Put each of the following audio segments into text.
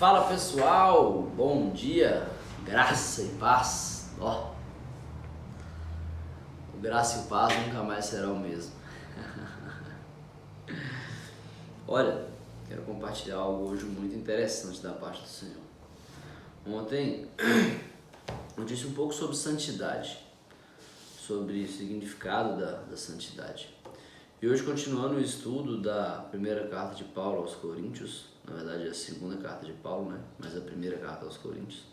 Fala pessoal, bom dia, graça e paz. Ó, o graça e o paz nunca mais será o mesmo. Olha, quero compartilhar algo hoje muito interessante da parte do Senhor. Ontem eu disse um pouco sobre santidade, sobre o significado da santidade. E hoje, continuando o estudo da primeira carta de Paulo aos Coríntios, na verdade é a segunda carta de Paulo, né? Mas a primeira carta aos Coríntios,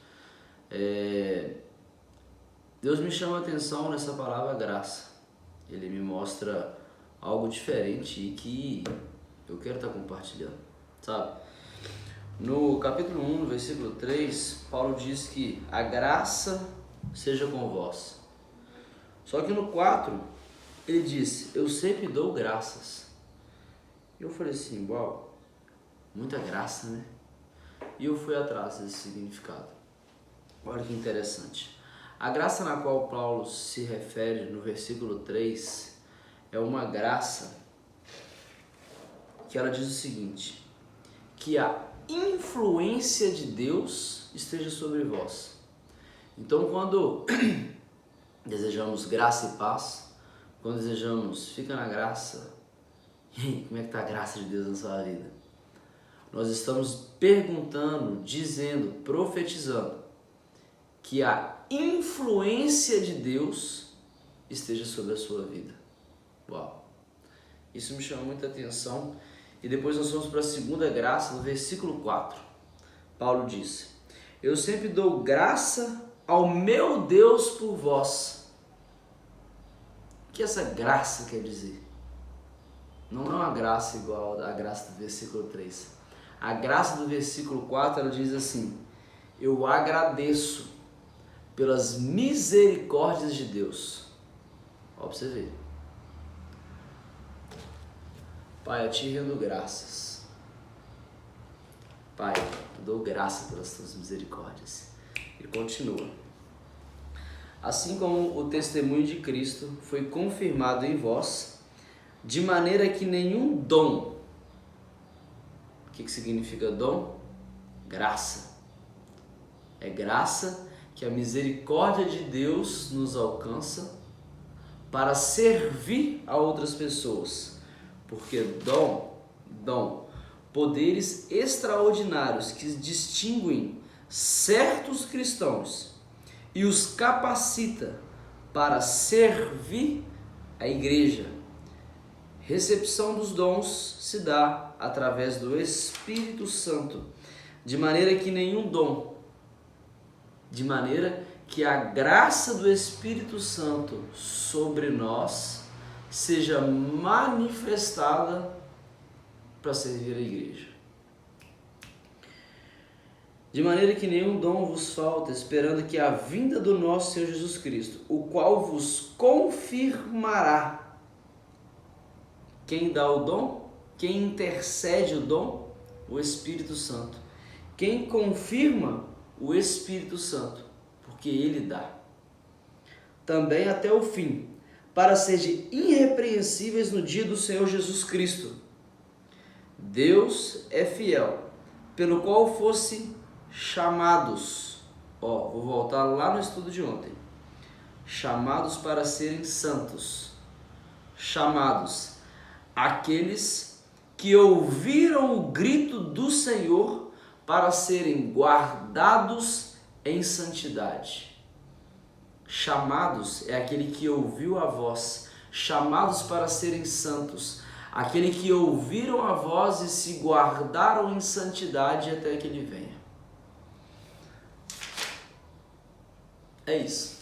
Deus me chama a atenção nessa palavra graça. Ele me mostra algo diferente e que eu quero estar compartilhando, sabe? No capítulo 1, no versículo 3, Paulo diz que a graça seja com vós. Só que no 4, ele diz, eu sempre dou graças. E eu falei assim, uau, muita graça, né? E eu fui atrás desse significado. Olha que interessante. A graça na qual Paulo se refere no versículo 3 é uma graça que ela diz o seguinte, que a influência de Deus esteja sobre vós. Então, quando desejamos graça e paz, quando desejamos, fica na graça, como é que está a graça de Deus na sua vida? Nós estamos perguntando, dizendo, profetizando que a influência de Deus esteja sobre a sua vida. Uau! Isso me chama muita atenção. E depois nós vamos para a segunda graça, no versículo 4. Paulo diz, eu sempre dou graça ao meu Deus por vós. O que essa graça quer dizer? Não é uma graça igual à graça do versículo 3. A graça do versículo 4, ela diz assim, eu agradeço pelas misericórdias de Deus. Ó, pra você ver. Pai, eu te rendo graças. Pai, eu dou graça pelas tuas misericórdias. E continua. Assim como o testemunho de Cristo foi confirmado em vós, de maneira que nenhum dom. O que significa dom? Graça. É graça que a misericórdia de Deus nos alcança para servir a outras pessoas. Porque dom, poderes extraordinários que distinguem certos cristãos e os capacita para servir a igreja. Recepção dos dons se dá através do Espírito Santo, de maneira que a graça do Espírito Santo sobre nós seja manifestada para servir a igreja. De maneira que nenhum dom vos falta, esperando que a vinda do nosso Senhor Jesus Cristo, o qual vos confirmará. Quem dá o dom? Quem intercede o dom? O Espírito Santo. Quem confirma? O Espírito Santo, porque Ele dá. Também até o fim, para serem irrepreensíveis no dia do Senhor Jesus Cristo. Deus é fiel, pelo qual fosse chamados. Ó, vou voltar lá no estudo de ontem. Chamados para serem santos. Chamados aqueles que ouviram o grito do Senhor para serem guardados em santidade. Chamados é aquele que ouviu a voz, chamados para serem santos, aquele que ouviram a voz e se guardaram em santidade até que Ele venha. É isso.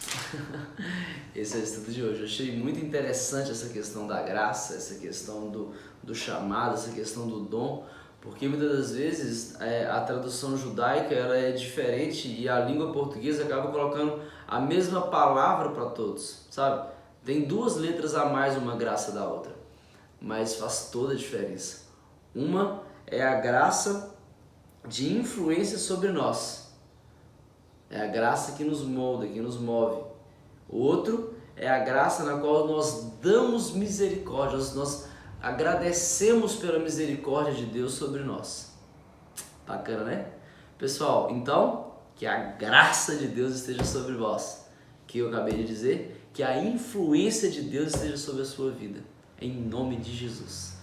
Esse é o estudo de hoje. Eu achei muito interessante essa questão da graça, essa questão do chamado, essa questão do dom, porque muitas das vezes a tradução judaica ela é diferente e a língua portuguesa acaba colocando a mesma palavra para todos, sabe? Tem duas letras a mais uma graça da outra, mas faz toda a diferença. Uma é a graça de influência sobre nós, é a graça que nos molda, que nos move. O outro é a graça na qual nós damos misericórdia, nós agradecemos pela misericórdia de Deus sobre nós. Bacana, né? Pessoal, então, que a graça de Deus esteja sobre vós. Que eu acabei de dizer, que a influência de Deus esteja sobre a sua vida. Em nome de Jesus.